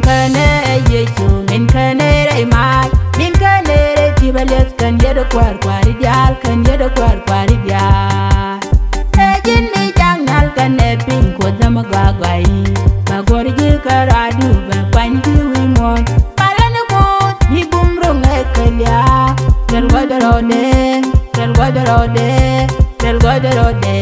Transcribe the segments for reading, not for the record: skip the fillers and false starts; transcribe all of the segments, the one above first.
Kane yechu min kane rei mai min kane rei tibalet kan yedo kwar kwari dial kan yedo kwar kwari dial ejin mi jangal kan e pin ko dama gagwai bagor ji karadu ba panji wimon palan ko ni bumrong e kalya del godorode del godorode del godorode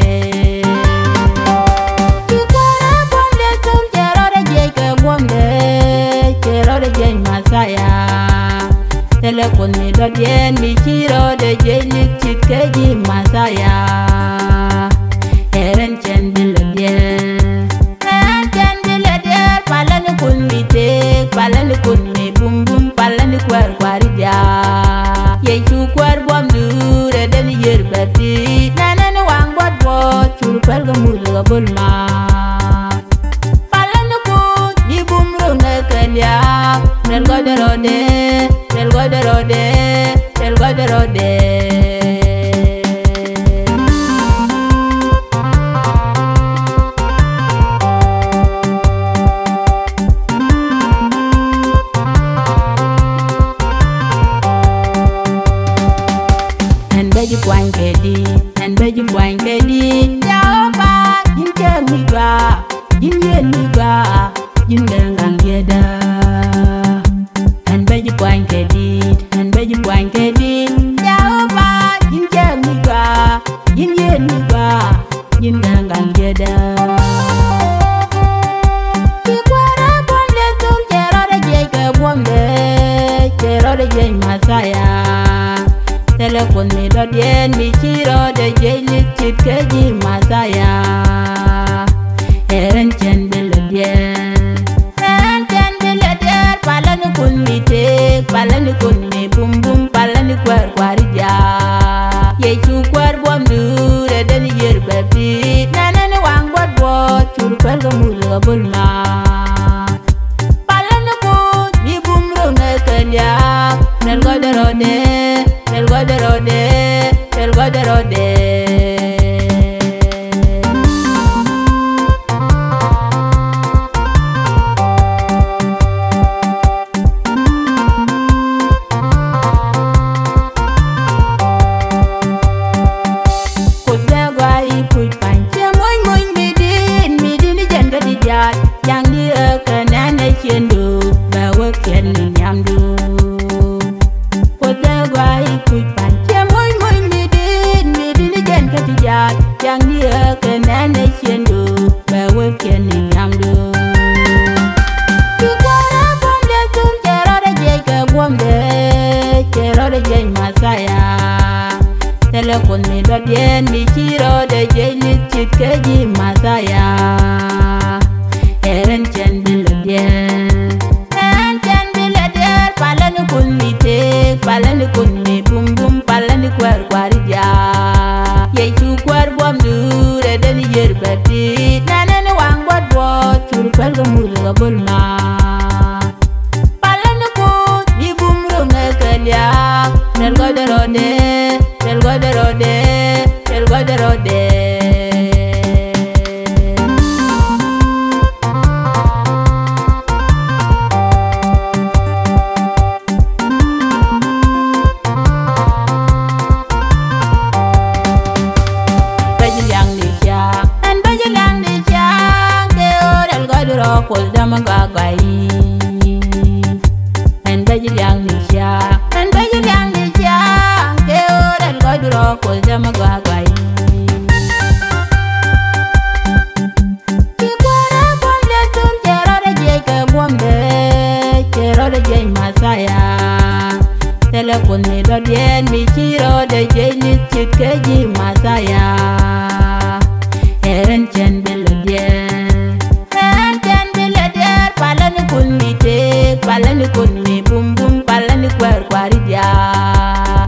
Telepon mi do dien mi chiro de jeli chikeji masaya Eren chen bilodien palan kun mi tek palan kun mi bum bum palan kwar kwaridia Ye chu kwar bom dure den yer beti nanan wang bot bot chur pel gamul gabulma Palan kun mi bum rona kalya Del godorode del godorode del godorode En beji kwang kedi en beji kwang kedi yao ba yin ken mi ba yin yen mi ba yin ngang yeda En beji kwang kedi en beji kwang kedi yao ba yin ken mi ba yin yen mi ba yin ngang yeda Kikwara bonde tul chero de jeke bonde chero de jek masaya Telepon mi do dien mi chiro de jeli chikeji masaya Eren chen bilodien palan kun mi tek palan kun mi bum bum palan kwar kwaridia Ye chu kwar bom dure den yer bebi nanan wang bot bot chur pel gamul gabulma Palan kun mi bum rona kalya del godorode del godorode del godorode Yang dia kenana chendu bawa ken nyamdu Kota guai kui panche moy moy midin jen katijat Yang dia kenana chendu bawa ken nyamdu Kikwara bonde tul chero de jeke bombe chero de jen masaya Telepon mi do dien mi chiro de jeli chikeji masaya Eren chen bilodien palan kun mi tek palan kun mi bum bum palan kwar kwaridia Ye chu kwar bom dure den yer beti nanan wang bot bot chur pel gamul gabulma Palan kun mi bum rona kalya del godorode del godorode del godorode Kol dama gagwai En beji liang ni sia En beji liang ni sia Ke oran godro kol dama gagwai Kikwara bonde tul chero de jeke bombe chero de jek masaya Telepon mi do dien mi chiro de jeli chikeji masaya Eren chen bilodien palan kun mi tek palan kun mi bum bum palan kwar kwaridia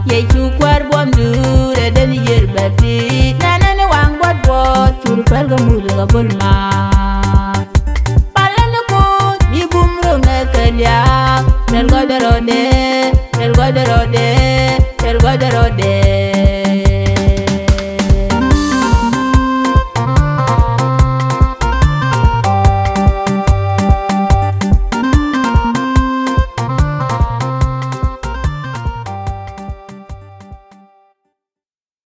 Ye chu kwar bom dure den yer beti nanan wang bot bot chur pel gamul gabulma